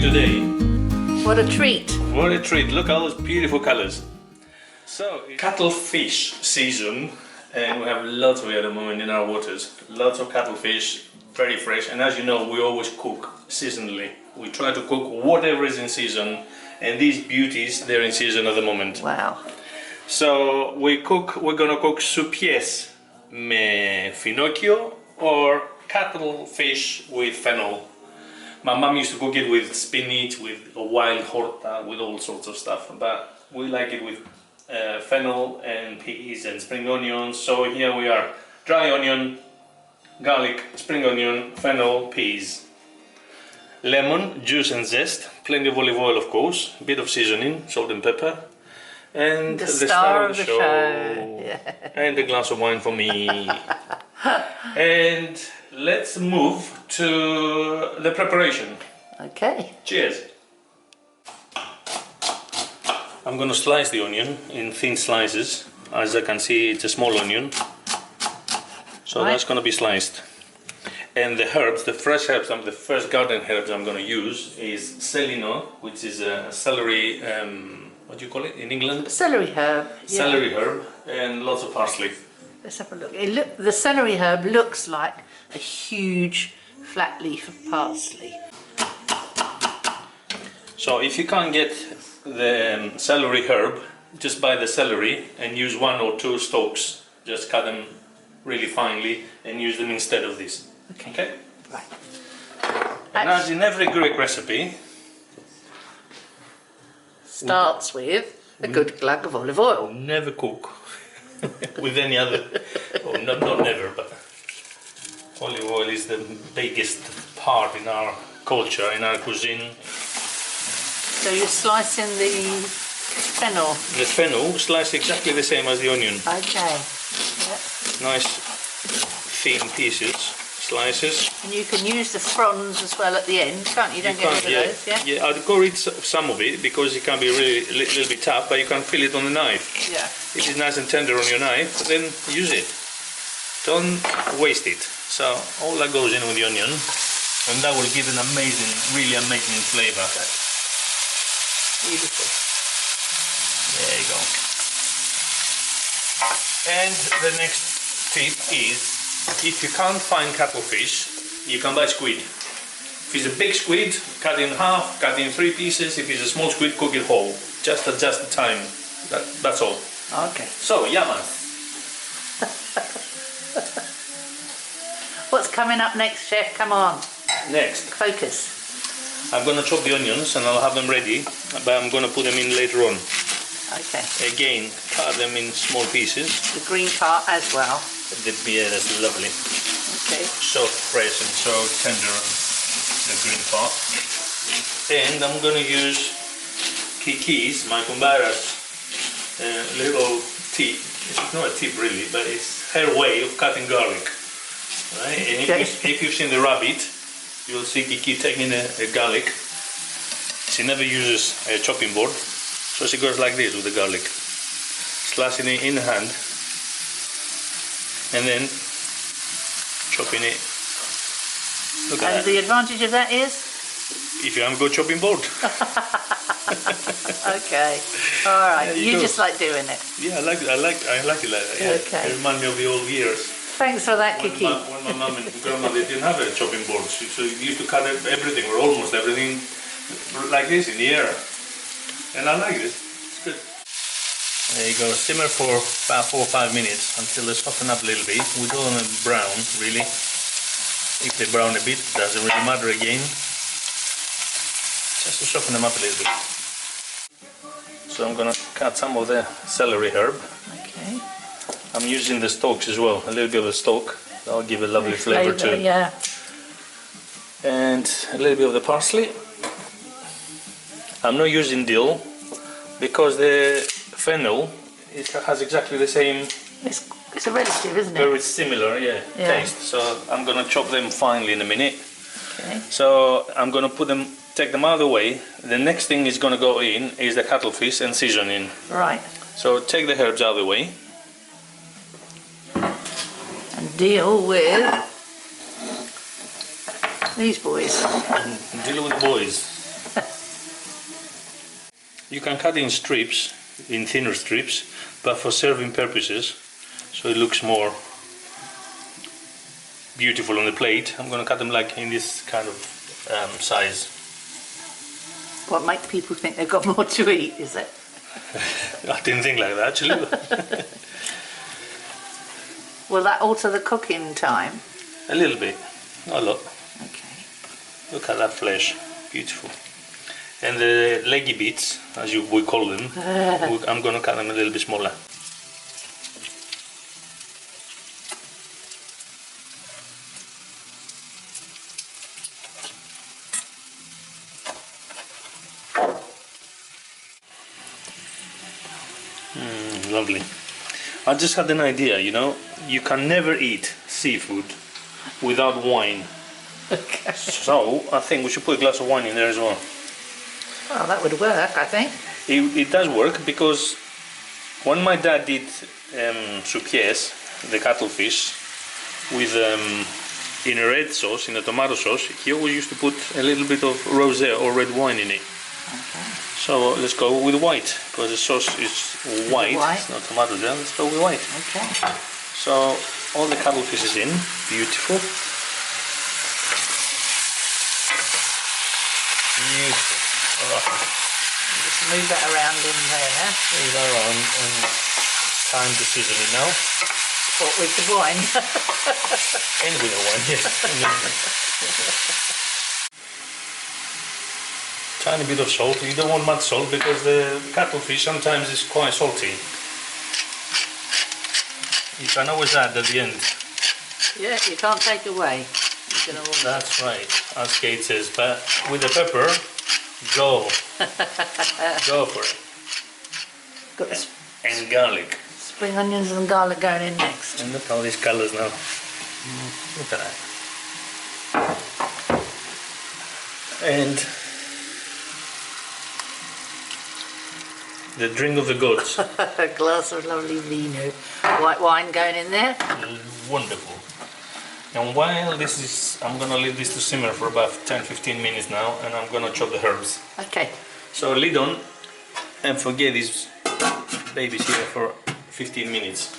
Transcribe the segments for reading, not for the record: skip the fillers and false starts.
today. What a treat. What a treat, look at all those beautiful colors. So, cuttlefish season, and we have lots of it at the moment in our waters. Lots of cuttlefish, very fresh, and as you know, we always cook seasonally. We try to cook whatever is in season, and these beauties, they're in season at the moment. Wow. So we're gonna cook soupies me finocchio or cuttlefish with fennel. My mum used to cook it with spinach, with a wild horta, with all sorts of stuff, but we like it with fennel and peas and spring onions. So here we are, dry onion, garlic, spring onion, fennel, peas. Lemon, juice and zest, plenty of olive oil of course, a bit of seasoning, salt and pepper. And the star of the show. Yeah. And a glass of wine for me. And let's move to the preparation. Okay. Cheers. I'm going to slice the onion in thin slices. As I can see, it's a small onion. So that's going to be sliced. And the herbs, the fresh herbs, the first garden herbs I'm going to use is celino, which is a celery, what do you call it in England? Celery herb. Yeah. Celery herb, and lots of parsley. Let's have a look. The celery herb looks like a huge flat leaf of parsley. So if you can't get the celery herb, just buy the celery and use 1 or 2 stalks. Just cut them really finely and use them instead of this. Okay? Right. And as in every Greek recipe, starts with a good glug of olive oil. never cook with any other, or not never, but olive oil is the biggest part in our culture, in our cuisine. So you're slicing the fennel. The fennel sliced exactly the same as the onion. Okay. Yep. Nice thin pieces, slices. And you can use the fronds as well at the end, can't you? Don't get rid of those, yeah? Yeah, I'd go rid some of it because it can be really a little bit tough, but you can feel it on the knife. Yeah. If it's nice and tender on your knife, then use it. Don't waste it. So all that goes in with the onion, and that will give an amazing, really amazing flavour. Beautiful. There you go. And the next tip is, if you can't find cuttlefish, you can buy squid. If it's a big squid, cut in half, cut in 3 pieces. If it's a small squid, cook it whole. Just adjust the time. That's all. Okay. So, Yaman. What's coming up next, Chef? Come on. Next, Focus. I'm going to chop the onions and I'll have them ready, but I'm going to put them in later on. Okay. Again, cut them in small pieces. The green part as well. Yeah, that's lovely. Okay. So fresh and so tender, the green part. And I'm going to use Kiki's, my kumbara's little tip. It's not a tip really, but it's her way of cutting garlic. Right? And if you've seen the rabbit, you'll see Kiki taking a garlic. She never uses a chopping board, so she goes like this with the garlic, slicing it in hand, and then chopping it. Look at that. And the advantage of that is? If you haven't got a chopping board. Okay. All right. Yeah, you just like doing it. Yeah, I like it like that. Yeah. Okay. It reminds me of the old years. Thanks for that, When Kiki. my mum and grandma, they didn't have a chopping board, so you used to cut everything, or almost everything, like this in the air. And I like this. It's good. There you go. Simmer for about 4 or 5 minutes until they soften up a little bit. We don't want them brown, really. If they brown a bit, doesn't really matter again. Just to soften them up a little bit. So I'm gonna cut some of the celery herb. Okay. I'm using the stalks as well, a little bit of the stalk. That'll give a lovely flavour too. Yeah. And a little bit of the parsley. I'm not using dill because the fennel has exactly the same. It's a relative, isn't it? Very similar, yeah, taste. So I'm gonna chop them finely in a minute. Okay. So I'm gonna take them out of the way. The next thing is gonna go in is the cuttlefish and seasoning. Right. So take the herbs out of the way. And deal with these boys. Deal with the boys. You can cut in strips, in thinner strips, but for serving purposes, so it looks more beautiful on the plate, I'm going to cut them like in this kind of size. What makes people think they've got more to eat, is it? I didn't think like that actually. Will that alter the cooking time? A little bit, not a lot. Okay. Look at that flesh, beautiful. And the leggy bits, as we call them, I'm going to cut them a little bit smaller. Lovely. I just had an idea, you know, you can never eat seafood without wine. Okay. So I think we should put a glass of wine in there as well. Well, that would work, I think. It does work, because when my dad did soupiers, the cuttlefish, with in a red sauce, in a tomato sauce, he always used to put a little bit of rosé or red wine in it. Okay. So let's go with white, because the sauce is white. It's not tomato jam. Let's go with white. Okay. So all the cuttlefish is in, beautiful. Beautiful. Just move that around in there. Move that around, and time to season it now. What with the wine? And with the wine, yes. Tiny bit of salt. You don't want much salt because the cuttlefish sometimes is quite salty. You can always add at the end. Yeah, you can't take away. You can always... That's right, as Kate says. But with the pepper, go. Go for it. Got the And garlic. spring onions and garlic going in next. And look at all these colours now. Look at that. And the drink of the gods. A glass of lovely vino. White wine going in there. Wonderful. And while this is, I'm gonna leave this to simmer for about 10-15 minutes now, and I'm gonna chop the herbs. Okay. So lid on, and forget these babies here for 15 minutes.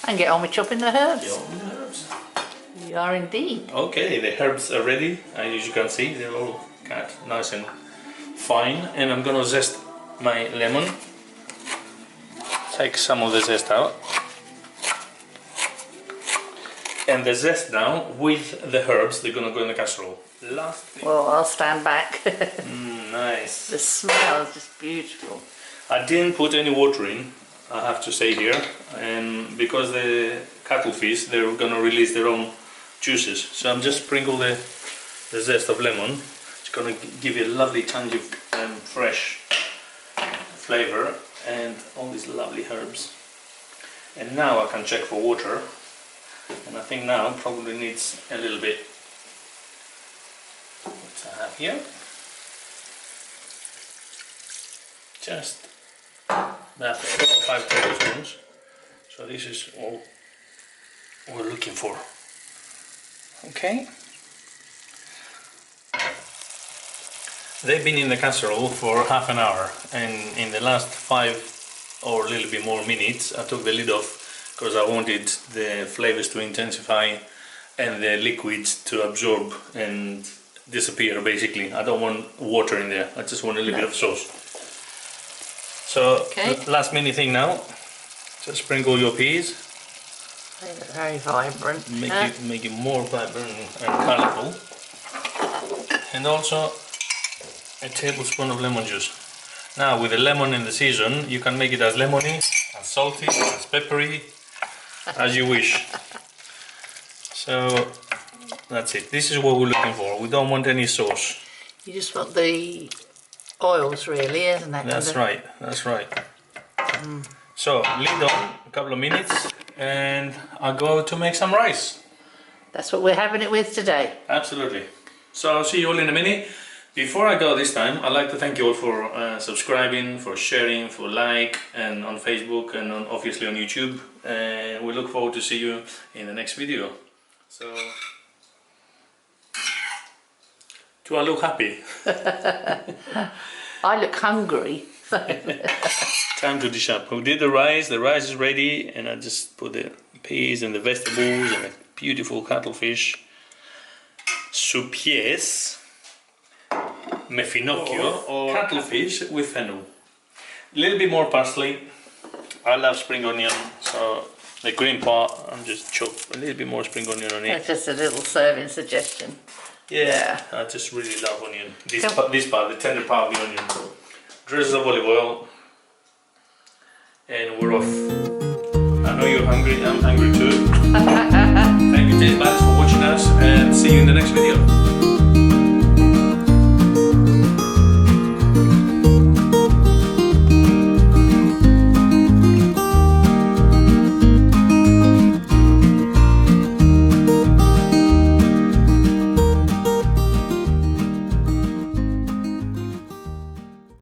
And get on with chopping the herbs. Yeah, with the herbs. You are indeed. Okay, the herbs are ready. As you can see, they're all cut nice and fine. And I'm gonna zest my lemon. Take some of the zest out. And the zest now with the herbs, they're gonna go in the casserole. Last thing. Well, I'll stand back. Nice. The smell is just beautiful. I didn't put any water in, I have to say here, and because the cuttlefish, they're gonna release their own juices. So I'm just sprinkle the zest of lemon. It's gonna give you a lovely tangy fresh flavor and all these lovely herbs. And now I can check for water, and I think now probably needs a little bit. What I have here, just about 4 or 5 tablespoons. So this is all we're looking for. Okay. They've been in the casserole for half an hour, and in the last 5 or a little bit more minutes I took the lid off because I wanted the flavors to intensify and the liquids to absorb and disappear basically. I don't want water in there, I just want a little bit of sauce. So last minute thing now, just sprinkle your peas. Very vibrant. Make it more vibrant and colourful. And also a tablespoon of lemon juice. Now with the lemon in the season, you can make it as lemony, as salty, as peppery, as you wish. So that's it. This is what we're looking for. We don't want any sauce. You just want the oils really, isn't that? That's right, that's right. So lid on a couple of minutes and I'll go to make some rice. That's what we're having it with today. Absolutely. So I'll see you all in a minute. Before I go this time, I'd like to thank you all for subscribing, for sharing, for like, and on Facebook and obviously on YouTube. And we look forward to see you in the next video. So, do I look happy? I look hungry. Time to dish up. We did the rice is ready, and I just put the peas and the vegetables and a beautiful cuttlefish. Soupies, me finocchio, or cuttlefish with fennel. A little bit more parsley. I love spring onion, so the green part, I'm just chop a little bit more spring onion on it. That's just a little serving suggestion. Yeah, I just really love onion. This part, the tender part of the onion. Drizzle of olive oil, and we're off. I know you're hungry, I'm hungry too. Thank you, Taste Buds, for watching us, and see you in the next video.